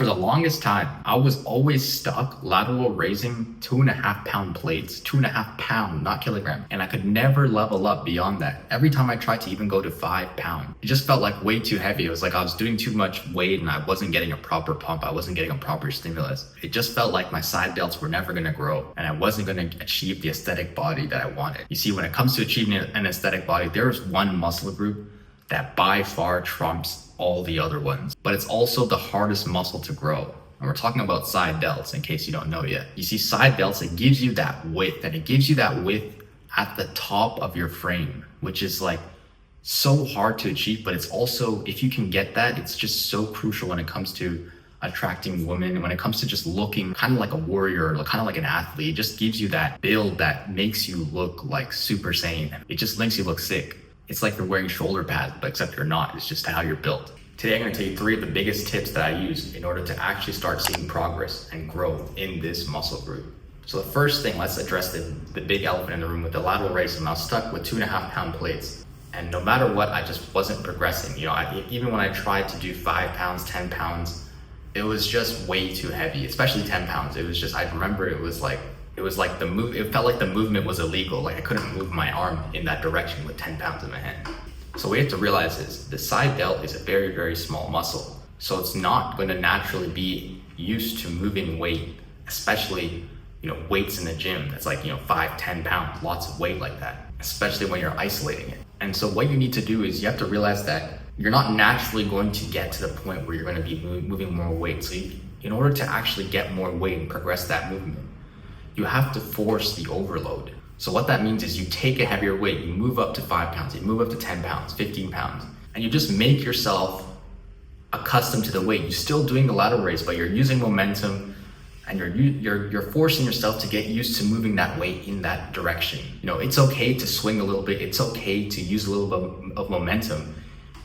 For the longest time, I was always stuck lateral raising 2.5 pound plates, 2.5 pound, not kilogram. And I could never level up beyond that. Every time I tried to even go to 5 pound, it just felt like way too heavy. It was like I was doing too much weight and I wasn't getting a proper pump. I wasn't getting a proper stimulus. It just felt like my side delts were never gonna grow and I wasn't gonna achieve the aesthetic body that I wanted. You see, when it comes to achieving an aesthetic body, there's one muscle group that by far trumps all the other ones, but it's also the hardest muscle to grow. And we're talking about side delts in case you don't know yet. You see, side delts, it gives you that width, and it gives you that width at the top of your frame, which is like so hard to achieve, but it's also, if you can get that, it's just so crucial when it comes to attracting women, when it comes to just looking kind of like a warrior, kind of like an athlete. It just gives you that build that makes you look like Super Saiyan. It just makes you look sick. It's like you're wearing shoulder pads, but except you're not. It's just how you're built. Today, I'm going to tell you 3 of the biggest tips that I use in order to actually start seeing progress and growth in this muscle group. So the first thing, let's address the big elephant in the room with the lateral raise. And I was stuck with 2.5 pound plates. And no matter what, I just wasn't progressing. Even when I tried to do 5 pounds, 10 pounds, it was just way too heavy, especially 10 pounds. It was just, I remember it felt like the movement was illegal. Like I couldn't move my arm in that direction with 10 pounds in my hand. So what you have to realize is the side delt is a very, very small muscle. So it's not going to naturally be used to moving weight, especially, weights in the gym. That's like, 5, 10 pounds, lots of weight like that, especially when you're isolating it. And so what you need to do is you have to realize that you're not naturally going to get to the point where you're going to be moving more weight. So in order to actually get more weight and progress that movement, you have to force the overload. So what that means is you take a heavier weight, you move up to 5 pounds, you move up to 10 pounds, 15 pounds, and you just make yourself accustomed to the weight. You're still doing the lateral raise, but you're using momentum and you're forcing yourself to get used to moving that weight in that direction. It's okay to swing a little bit. It's okay to use a little bit of momentum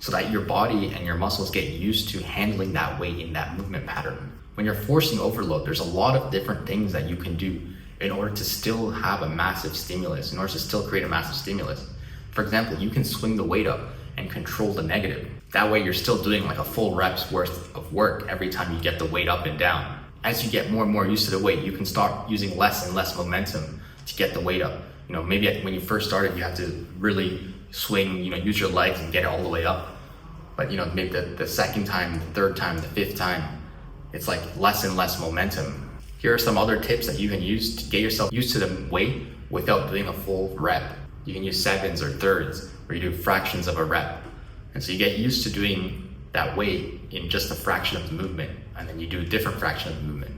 so that your body and your muscles get used to handling that weight in that movement pattern. When you're forcing overload, there's a lot of different things that you can do in order to still have a massive stimulus, in order to still create a massive stimulus. For example, you can swing the weight up and control the negative. That way you're still doing like a full rep's worth of work every time you get the weight up and down. As you get more and more used to the weight, you can start using less and less momentum to get the weight up. Maybe when you first started, you have to really swing, use your legs and get it all the way up. But maybe the second time, the third time, the fifth time, it's like less and less momentum. Here are some other tips that you can use to get yourself used to the weight without doing a full rep. You can use seconds or thirds, where you do fractions of a rep. And so you get used to doing that weight in just a fraction of the movement, and then you do a different fraction of the movement.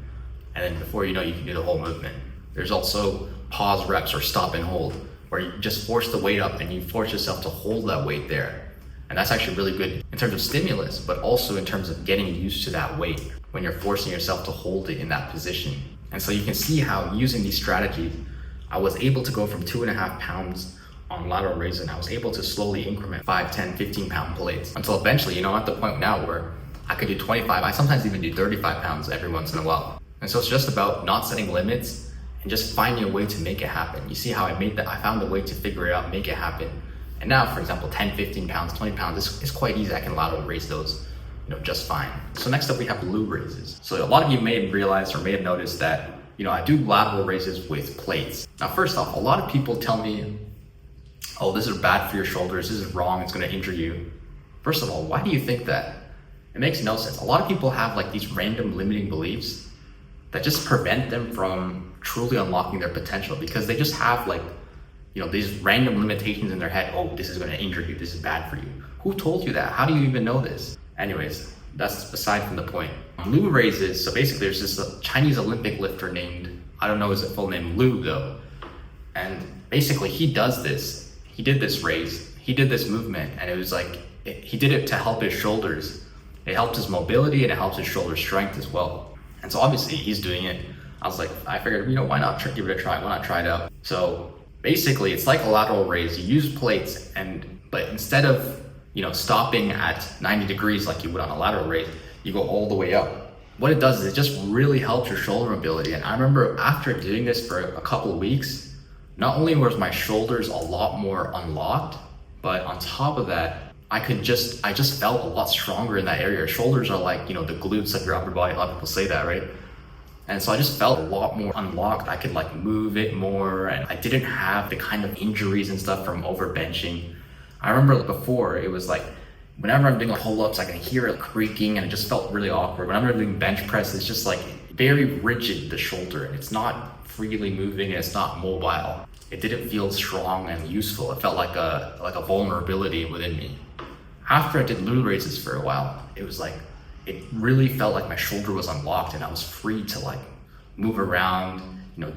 And then before you know, you can do the whole movement. There's also pause reps or stop and hold, where you just force the weight up and you force yourself to hold that weight there. And that's actually really good in terms of stimulus, but also in terms of getting used to that weight when you're forcing yourself to hold it in that position. And so you can see how using these strategies, I was able to go from 2.5 pounds on lateral raise, and I was able to slowly increment 5, 10, 15 pound plates until eventually, I'm at the point now where I could do 25. I sometimes even do 35 pounds every once in a while. And so it's just about not setting limits and just finding a way to make it happen. You see how I found a way to figure it out, make it happen. And now, for example, 10, 15 pounds, 20 pounds, it's quite easy. I can lateral raise those, just fine. So next up, we have glute raises. So a lot of you may have realized or may have noticed that, I do lateral raises with plates. Now, first off, a lot of people tell me, oh, this is bad for your shoulders. This is wrong. It's going to injure you. First of all, why do you think that? It makes no sense. A lot of people have like these random limiting beliefs that just prevent them from truly unlocking their potential, because they just have these random limitations in their head. Oh, this is going to injure you. This is bad for you. Who told you that? How do you even know this? Anyways, that's aside from the point. Glute raises, so basically there's this Chinese Olympic lifter named, I don't know his full name, Lu though. And basically he does this. He did this raise. He did this movement, and it was like, he did it to help his shoulders. It helped his mobility and it helps his shoulder strength as well. And so obviously he's doing it. I was like, I figured, why not give it a try? Why not try it out? So basically it's like a lateral raise. You use plates, but instead of stopping at 90 degrees like you would on a lateral raise, you go all the way up. What it does is it just really helps your shoulder mobility. And I remember after doing this for a couple of weeks, not only was my shoulders a lot more unlocked, but on top of that, I just felt a lot stronger in that area. Shoulders are like, the glutes of your upper body. A lot of people say that, right? And so I just felt a lot more unlocked. I could like move it more, and I didn't have the kind of injuries and stuff from overbenching. I remember before it was like, whenever I'm doing like pull-ups, I can hear it creaking and it just felt really awkward. Whenever I'm doing bench press, it's just like very rigid, the shoulder, and it's not freely moving and it's not mobile. It didn't feel strong and useful. It felt like a vulnerability within me. After I did glute raises for a while, it was like, it really felt like my shoulder was unlocked and I was free to like move around,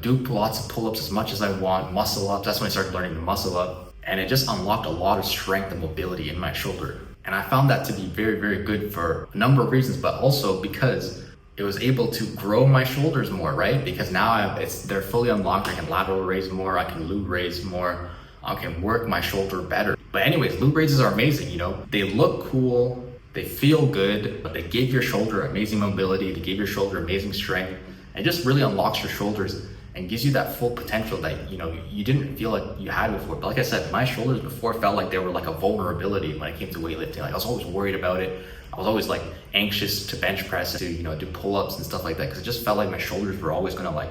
do lots of pull-ups as much as I want, muscle ups. That's when I started learning to muscle up. And it just unlocked a lot of strength and mobility in my shoulder. And I found that to be very, very good for a number of reasons, but also because it was able to grow my shoulders more, right? Because now they're fully unlocked. I can lateral raise more, I can glute raise more, I can work my shoulder better. But anyways, glute raises are amazing, They look cool, they feel good, they give your shoulder amazing mobility, they give your shoulder amazing strength, and it just really unlocks your shoulders and gives you that full potential that, you didn't feel like you had before. But like I said, my shoulders before felt like they were like a vulnerability when it came to weightlifting. Like I was always worried about it. I was always like anxious to bench press, to, do pull-ups and stuff like that, because it just felt like my shoulders were always gonna like,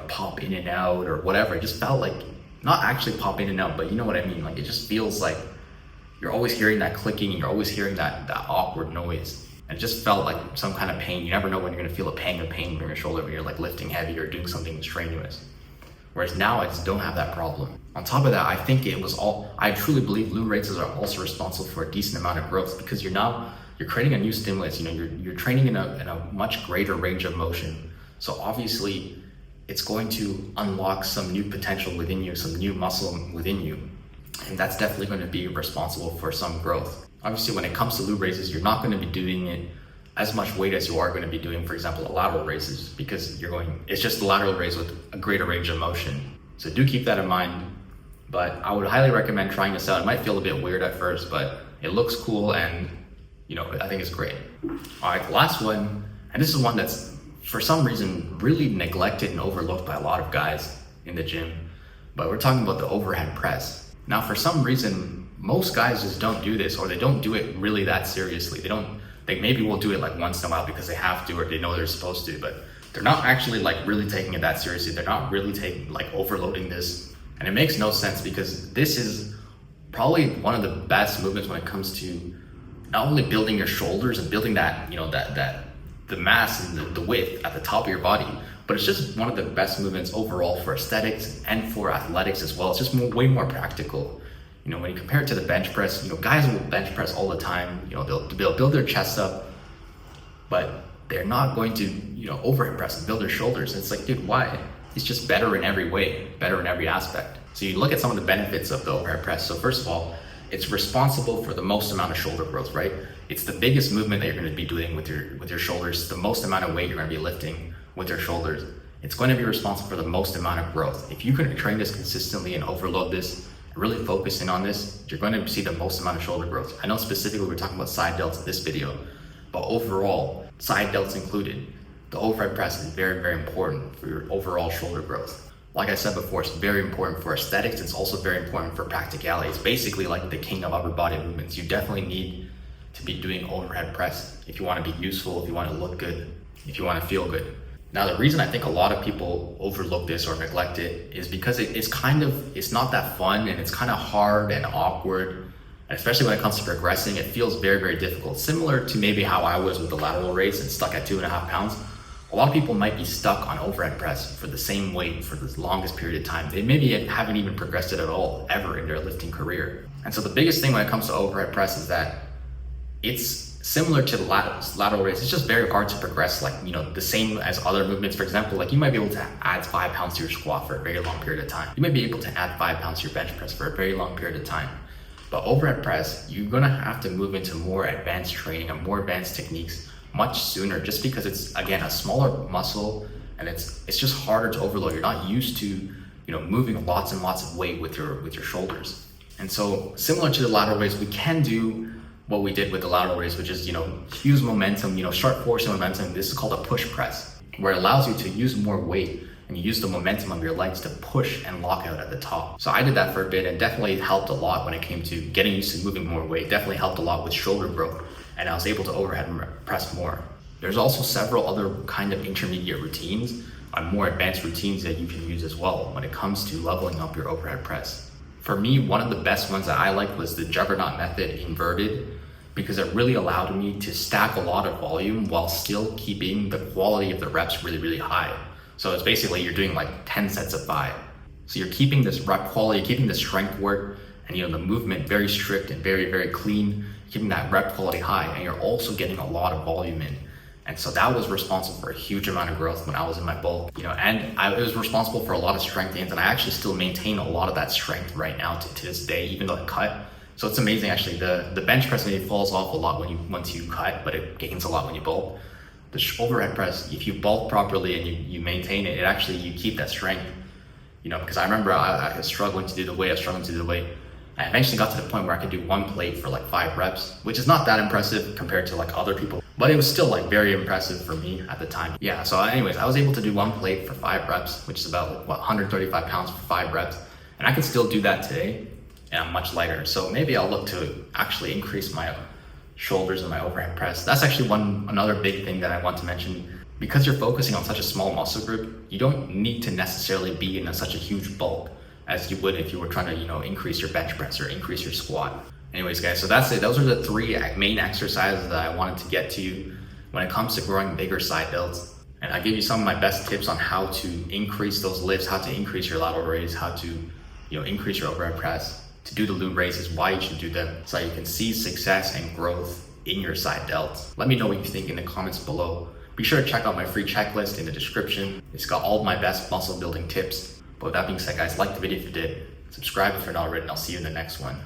pop in and out or whatever. It just felt like, not actually pop in and out, but you know what I mean? Like it just feels like you're always hearing that clicking and you're always hearing that awkward noise. And it just felt like some kind of pain. You never know when you're gonna feel a pang of pain in your shoulder when you're like lifting heavy or doing something strenuous. Whereas now I just don't have that problem. On top of that, I think I truly believe glute raises are also responsible for a decent amount of growth, because you're creating a new stimulus. You're training in a much greater range of motion. So obviously it's going to unlock some new potential within you, some new muscle within you. And that's definitely going to be responsible for some growth. Obviously, when it comes to glute raises, you're not going to be doing it as much weight as you are going to be doing, for example, lateral raises, because it's just the lateral raise with a greater range of motion. So do keep that in mind. But I would highly recommend trying this out. It might feel a bit weird at first, but it looks cool and, I think it's great. All right, the last one, and this is one that's for some reason really neglected and overlooked by a lot of guys in the gym, but we're talking about the overhead press. Now, for some reason, most guys just don't do this, or they don't do it really that seriously. They maybe will do it like once in a while because they have to, or they know they're supposed to, but they're not actually like really taking it that seriously. They're not really overloading this. And it makes no sense, because this is probably one of the best movements when it comes to not only building your shoulders and building that, the mass and the width at the top of your body, but it's just one of the best movements overall for aesthetics and for athletics as well. It's just way more practical. When you compare it to the bench press, guys will bench press all the time. They'll build their chest up, but they're not going to, overhead press and build their shoulders. And it's like, dude, why? It's just better in every way, better in every aspect. So you look at some of the benefits of the overhead press. So first of all, it's responsible for the most amount of shoulder growth, right? It's the biggest movement that you're going to be doing with your shoulders, the most amount of weight you're going to be lifting with your shoulders. It's going to be responsible for the most amount of growth. If you can train this consistently and overload this, really focusing on this, you're going to see the most amount of shoulder growth. I know specifically we're talking about side delts in this video, but overall, side delts included, the overhead press is very, very important for your overall shoulder growth. Like I said before, it's very important for aesthetics. It's also very important for practicality. It's basically like the king of upper body movements. You definitely need to be doing overhead press if you want to be useful, if you want to look good, if you want to feel good. Now, the reason I think a lot of people overlook this or neglect it is because it's not that fun, and it's kind of hard and awkward. And especially when it comes to progressing, it feels very, very difficult. Similar to maybe how I was with the lateral raise and stuck at 2.5 pounds. A lot of people might be stuck on overhead press for the same weight for the longest period of time. They maybe haven't even progressed it at all, ever in their lifting career. And so the biggest thing when it comes to overhead press is that it's similar to the lateral raise. It's just very hard to progress, the same as other movements. For example, you might be able to add 5 pounds to your squat for a very long period of time. You might be able to add 5 pounds to your bench press for a very long period of time. But overhead press, you're gonna have to move into more advanced training and more advanced techniques much sooner, just because it's, again, a smaller muscle, and it's just harder to overload. You're not used to, moving lots and lots of weight with your shoulders. And so similar to the lateral raise, we can do what we did with the lateral raise, which is, use momentum, start forcing momentum. This is called a push press, where it allows you to use more weight and you use the momentum of your legs to push and lock out at the top. So I did that for a bit and definitely helped a lot when it came to getting used to moving more weight. Definitely helped a lot with shoulder growth, and I was able to overhead press more. There's also several other kind of intermediate routines and more advanced routines that you can use as well when it comes to leveling up your overhead press. For me, one of the best ones that I liked was the juggernaut method inverted, because it really allowed me to stack a lot of volume while still keeping the quality of the reps really, really high. So it's basically you're doing like 10 sets of 5. So you're keeping this rep quality, keeping the strength work and the movement very strict and very, very clean, keeping that rep quality high, and you're also getting a lot of volume in. And so that was responsible for a huge amount of growth when I was in my bulk, and it was responsible for a lot of strength gains, and I actually still maintain a lot of that strength right now to this day, even though I cut. So it's amazing actually, the bench press maybe falls off a lot once you cut, but it gains a lot when you bulk. The overhead press, if you bulk properly and you maintain it, you keep that strength, because I remember I was struggling to do the weight, I eventually got to the point where I could do 1 plate for like 5 reps, which is not that impressive compared to like other people, but it was still like very impressive for me at the time. Yeah, so anyways, I was able to do 1 plate for 5 reps, which is about 135 pounds for 5 reps. And I can still do that today, and I'm much lighter. So maybe I'll look to actually increase my shoulders and my overhead press. That's actually another big thing that I want to mention. Because you're focusing on such a small muscle group, you don't need to necessarily be in such a huge bulk as you would if you were trying to, increase your bench press or increase your squat. Anyways, guys, so that's it. Those are the 3 main exercises that I wanted to get to when it comes to growing bigger side delts. And I give you some of my best tips on how to increase those lifts, how to increase your lateral raise, how to, increase your overhead press, to do the loop raises, why you should do them, so you can see success and growth in your side delts. Let me know what you think in the comments below. Be sure to check out my free checklist in the description. It's got all of my best muscle building tips. But with that being said, guys, like the video if you did, subscribe if you're not already, and I'll see you in the next one.